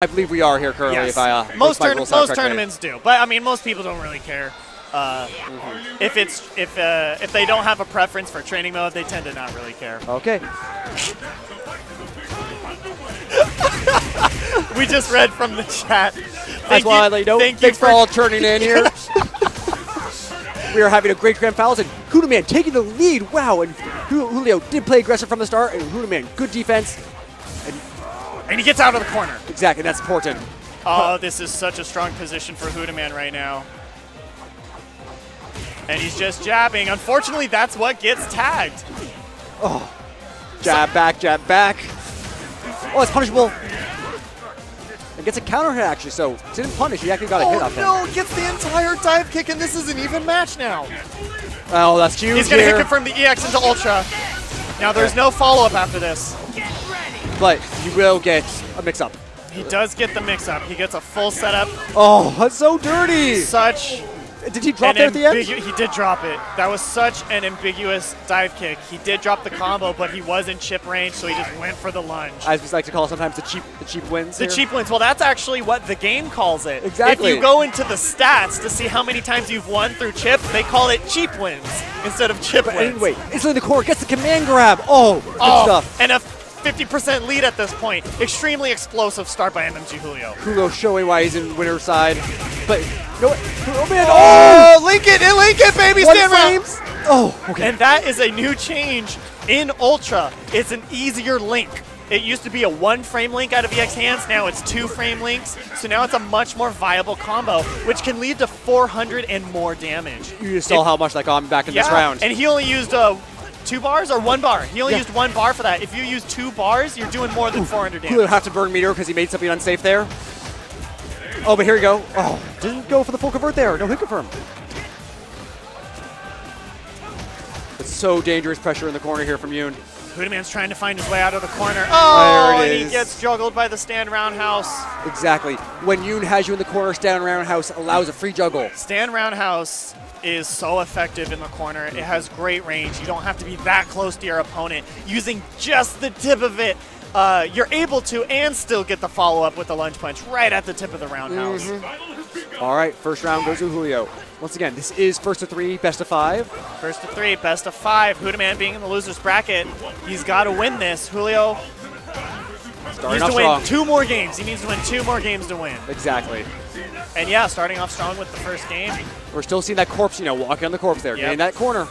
I believe we are here currently. Yes. If I most tournaments do, but I mean most people don't really care. If they don't have a preference for training mode, they tend to not really care. Okay. We just read from the chat. That's why I let you know. Thanks for all turning in here. We are having a great grand finals, and Hoodaman taking the lead. Wow, and Julio did play aggressive from the start, and Hoodaman, good defense. And he gets out of the corner. Exactly, that's important. Oh, this is such a strong position for Hoodaman right now. And he's just jabbing. Unfortunately, that's what gets tagged. Oh, jab back, jab back. Oh, it's punishable. And gets a counter hit, actually, so didn't punish. He actually got a hit off him. Oh, no, gets the entire dive kick, and this is an even match now. Oh, that's huge. He's going to hit confirm the EX into Ultra. Now, there's no follow-up after this. But you will get a mix-up. He does get the mix-up. He gets a full setup. Oh, that's so dirty. Such... Did he drop there at the end? He did drop it. That was such an ambiguous dive kick. He did drop the combo, but he was in chip range, so he just went for the lunge. As we like to call it sometimes, the cheap wins. The cheap wins. Well, that's actually what the game calls it. Exactly. If you go into the stats to see how many times you've won through chip, they call it cheap wins instead of chip wins. Anyway, instantly in the corner, gets the command grab. Oh, good stuff. And a 50% lead at this point. Extremely explosive start by MMG Julio. Julio showing why he's in winner's side. But, no, oh man, link it, baby, stand frames. Oh, okay. And that is a new change in Ultra. It's an easier link. It used to be a 1-frame link out of EX hands, now it's 2-frame links. So now it's a much more viable combo, which can lead to 400 and more damage. You just saw how much that got him back in this round. And he only used 2 bars or 1 bar? He only used 1 bar for that. If you use 2 bars, you're doing more than 400 damage. Julio have to burn meter because he made something unsafe there. Oh, but here we go. Oh, didn't go for the full convert there. No hit confirm. It's so dangerous pressure in the corner here from Yoon. Hoodaman's trying to find his way out of the corner. Oh, there it and is. He gets juggled by the stand roundhouse. Exactly. When Yoon has you in the corner, stand roundhouse allows a free juggle. Stand roundhouse is so effective in the corner. It has great range. You don't have to be that close to your opponent. Using just the tip of it, you're able to and still get the follow-up with the lunge punch right at the tip of the roundhouse. All right, first round goes to Julio. Once again, this is first to 3, best of 5. First to 3, best of 5. Hoodaman being in the loser's bracket. He's got to win this. Julio needs to win 2 more games. He needs to win 2 more games to win. Exactly. And yeah, starting off strong with the first game. We're still seeing that corpse, walking on the corpse there, getting that corner.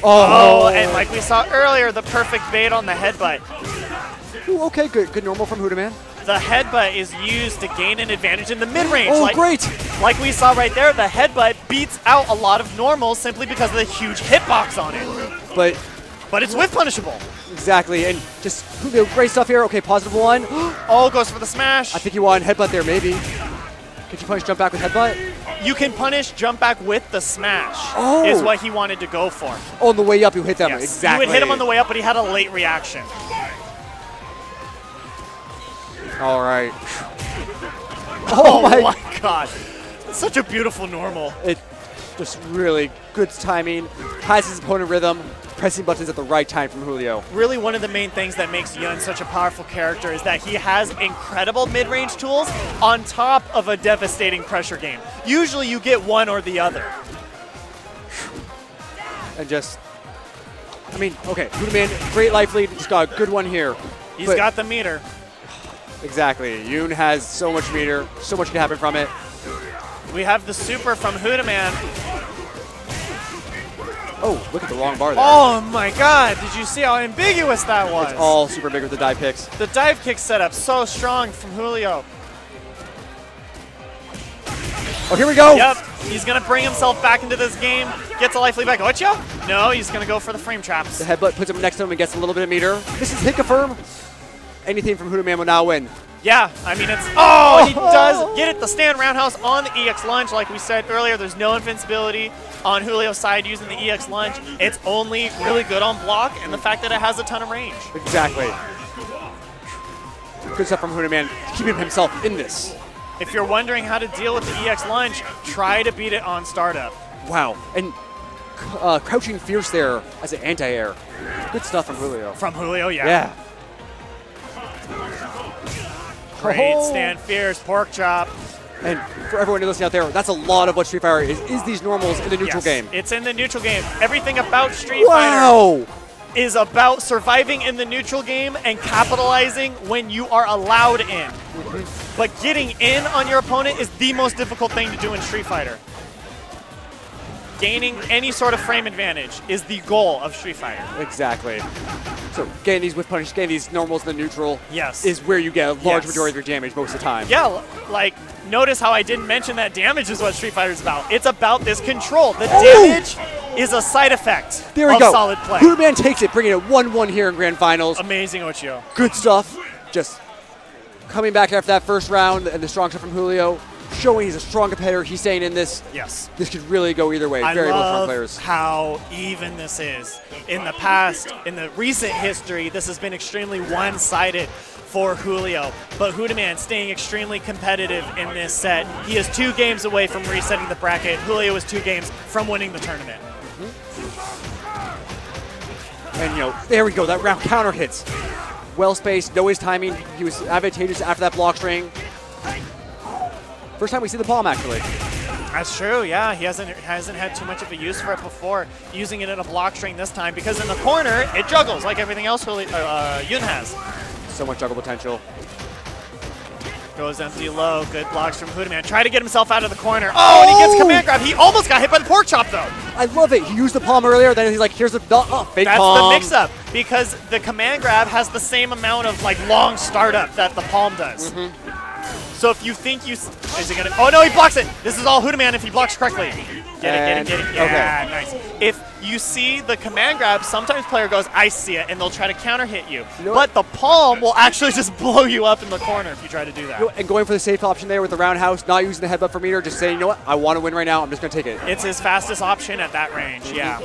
Oh, and like we saw earlier, the perfect bait on the headbutt. Ooh, okay, good normal from Hoodaman. The headbutt is used to gain an advantage in the mid-range. Oh, great! Like we saw right there, the headbutt beats out a lot of normals simply because of the huge hitbox on it. But it's whiff punishable. Exactly, and just Julio, great stuff here. Okay, positive 1. Oh, goes for the smash. I think you want headbutt there, maybe. Could you punish jump back with headbutt? You can punish jump back with the smash, is what he wanted to go for. Oh, on the way up, you hit them. Yes. Exactly. You would hit him on the way up, but he had a late reaction. All right. Oh my God. Such a beautiful normal. It just really good timing. Has his opponent rhythm. Pressing buttons at the right time from Julio. Really one of the main things that makes Yun such a powerful character is that he has incredible mid-range tools on top of a devastating pressure game. Usually you get one or the other. And just, I mean, okay, Hoodaman, great life lead. Just got a good one here. He's got the meter. Exactly. Yoon has so much meter. So much can happen from it. We have the super from Hoodaman. Oh, look at the long bar there. Oh my God, did you see how ambiguous that was? It's all super big with the dive kicks. The dive kick setup, so strong from Julio. Oh, here we go. Yep, he's gonna bring himself back into this game. Gets a life lead back. Ocho? No, he's gonna go for the frame traps. The headbutt puts him next to him and gets a little bit of meter. This is hit confirm. Anything from Hoodaman will now win. Yeah, I mean, it's... Oh, he does get it. The stand roundhouse on the EX lunge. Like we said earlier, there's no invincibility on Julio's side using the EX lunge. It's only really good on block and the fact that it has a ton of range. Exactly. Good stuff from Hoodaman, keeping himself in this. If you're wondering how to deal with the EX lunge, try to beat it on startup. Wow, and crouching fierce there as an anti-air. Good stuff from Julio. From Julio, yeah. Yeah. Great stand fierce, pork chop. And for everyone listening out there, that's a lot of what Street Fighter is these normals in the neutral game. It's in the neutral game. Everything about Street Fighter is about surviving in the neutral game and capitalizing when you are allowed in. But getting in on your opponent is the most difficult thing to do in Street Fighter. Gaining any sort of frame advantage is the goal of Street Fighter. Exactly. So getting these with punish, getting these normals in the neutral is where you get a large majority of your damage most of the time. Yeah, like, notice how I didn't mention that damage is what Street Fighter is about. It's about this control. The damage is a side effect of solid play. Hoodaman takes it, bringing it 1-1 here in Grand Finals. Amazing Ocho. Good stuff. Just coming back after that first round and the strong stuff from Julio, showing he's a strong competitor. He's saying in this, this could really go either way. Very well strong players. How even this is. In the past, in the recent history, this has been extremely one-sided for Julio, but Hoodaman staying extremely competitive in this set. He is 2 games away from resetting the bracket. Julio is 2 games from winning the tournament. And, you know, there we go. That round counter hits. Well spaced, know his timing. He was advantageous after that block string. First time we see the palm, actually. That's true, yeah. He hasn't had too much of a use for it before, using it in a block string this time, because in the corner, it juggles like everything else Yun has. So much juggle potential. Goes empty low. Good blocks from Hoodaman. Try to get himself out of the corner. Oh, and he gets command grab. He almost got hit by the pork chop, though. I love it. He used the palm earlier. Then he's like, here's the fake palm. That's the mix-up, because the command grab has the same amount of like long startup that the palm does. So if you think is he gonna? Oh no, he blocks it. This is all Hoodaman if he blocks correctly. Get it. Yeah, nice. If you see the command grab, sometimes player goes, I see it, and they'll try to counter hit you. But the palm will actually just blow you up in the corner if you try to do that. And going for the safe option there with the roundhouse, not using the headbutt for meter, just saying, you know what, I want to win right now, I'm just going to take it. It's his fastest option at that range, yeah.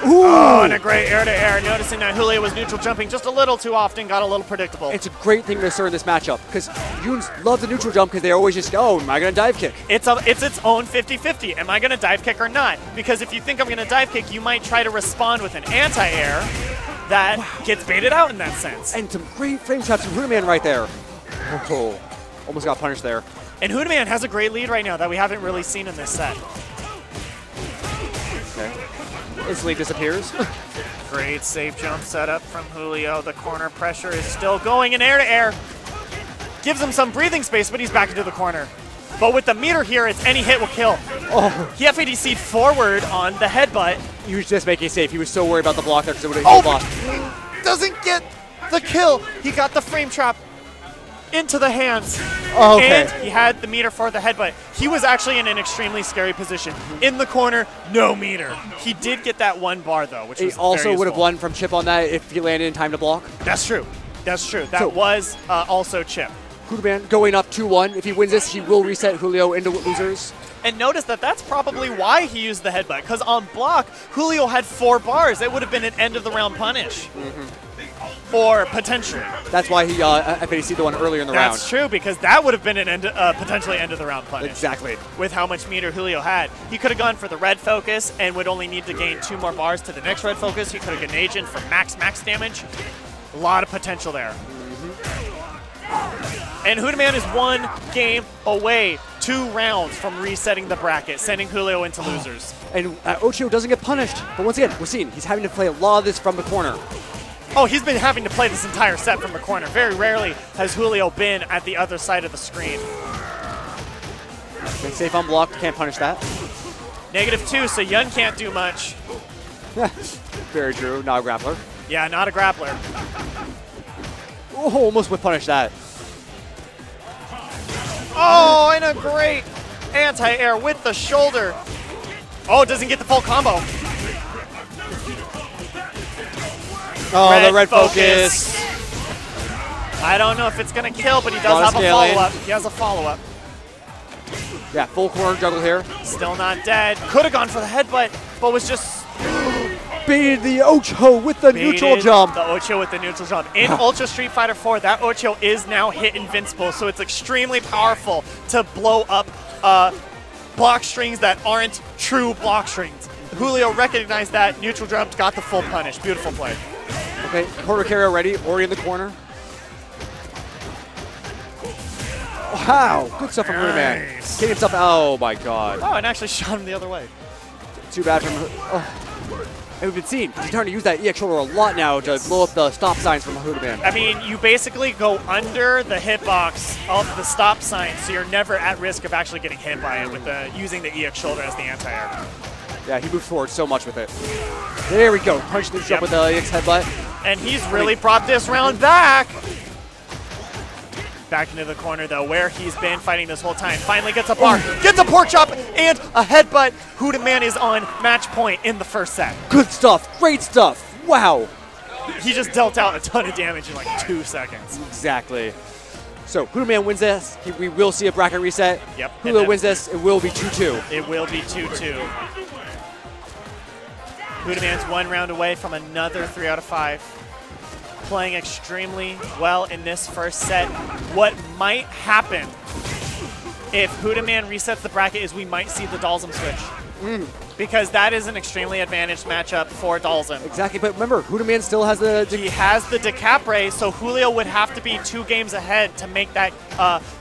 Ooh. Oh, and a great air-to-air. Noticing that Julio was neutral jumping just a little too often, got a little predictable. It's a great thing to assert in this matchup, because Yuns love the neutral jump because they always just go, oh, am I going to dive kick? It's its own 50-50. Am I going to dive kick or not? Because if you think I'm going to dive kick, you might try to respond with an anti-air that gets baited out in that sense. And some great frame traps from Hoodaman right there. Oh, almost got punished there. And Hoodaman has a great lead right now that we haven't really seen in this set. Okay. Instantly disappears. Great safe jump setup from Julio. The corner pressure is still going in air-to-air. Gives him some breathing space, but he's back into the corner. But with the meter here, it's any hit will kill. Oh. He FADC'd forward on the headbutt. He was just making it safe. He was so worried about the block there because it would have blocked. Doesn't get the kill. He got the frame trap into the hands. Oh, okay. And he had the meter for the headbutt. He was actually in an extremely scary position. In the corner, no meter. He did get that 1 bar, though, which was He also would have won from chip on that if he landed in time to block. That's true. That's true. That was also chip. Hoodaman going up 2-1. If he wins this, he will reset Julio into losers. And notice that that's probably why he used the headbutt, because on block, Julio had 4 bars. It would have been an end-of-the-round punish. Or potentially. That's why he FADC'd the one earlier in the round. That's true, because that would have been an potentially end-of-the-round punish. Exactly. With how much meter Julio had. He could have gone for the red focus and would only need to gain 2 more bars to the next red focus. He could have grenade in for max damage. A lot of potential there. And Hoodaman is 1 game away, 2 rounds from resetting the bracket, sending Julio into losers. And Ocho doesn't get punished. But once again, we're seeing he's having to play a lot of this from the corner. Oh, he's been having to play this entire set from the corner. Very rarely has Julio been at the other side of the screen. Been safe unblocked, can't punish that. -2, so Yun can't do much. Very true, not a grappler. Yeah, not a grappler. Oh, almost would punish that. Oh, and a great anti-air with the shoulder. Oh, doesn't get the full combo. Oh, the red focus. I don't know if it's going to kill, but he does have a follow-up. He has a follow-up. Yeah, full corner juggle here. Still not dead. Could have gone for the headbutt, but was just... Baited the Ocho with the neutral jump. The Ocho with the neutral jump. In Ultra Street Fighter 4, that Ocho is now hit invincible, so it's extremely powerful to blow up block strings that aren't true block strings. Julio recognized that, neutral jump, got the full punish. Beautiful play. Okay, quarter carry already in the corner. Wow, good stuff from Hoodaman. Getting himself, oh my god. Oh, and actually shot him the other way. Too bad from, and we've been seeing, he's trying to use that EX shoulder a lot now to blow up the stop signs from Hoodaman. I mean, you basically go under the hitbox of the stop sign, so you're never at risk of actually getting hit by it with using the EX shoulder as the anti-air. Yeah, he moves forward so much with it. There we go, punch this up with the EX headbutt. And he's really brought this round back. Back into the corner, though, where he's been fighting this whole time. Finally gets a bar, gets a pork chop, and a headbutt. Hoodaman is on match point in the first set. Good stuff, great stuff. Wow. He just dealt out a ton of damage in like 2 seconds. Exactly. So Hoodaman wins this. We will see a bracket reset. Yep. Julio wins this. It will be 2-2. It will be 2-2. Hoodaman's 1 round away from another 3 out of 5. Playing extremely well in this first set. What might happen if Hoodaman resets the bracket is we might see the Dalsum switch. Because that is an extremely advantaged matchup for Dalsum. Exactly, but remember, Hoodaman still has the... He has the Decapre, so Julio would have to be 2 games ahead to make that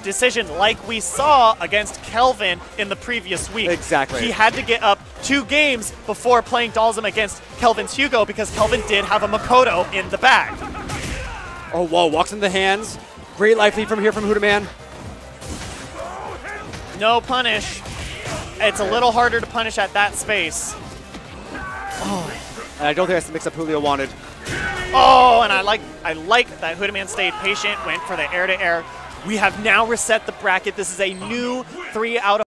decision like we saw against Kelvin in the previous week. Exactly. He had to get up 2 games before playing Dalsum against Kelvin's Hugo because Kelvin did have a Makoto in the bag. Oh, whoa, walks in the hands. Great life lead from here from Hoodaman. No punish. It's a little harder to punish at that space. Oh, and I don't think that's the mix-up Julio wanted. Oh, and I like that Hoodaman stayed patient, went for the air-to-air. We have now reset the bracket. This is a new 3 out of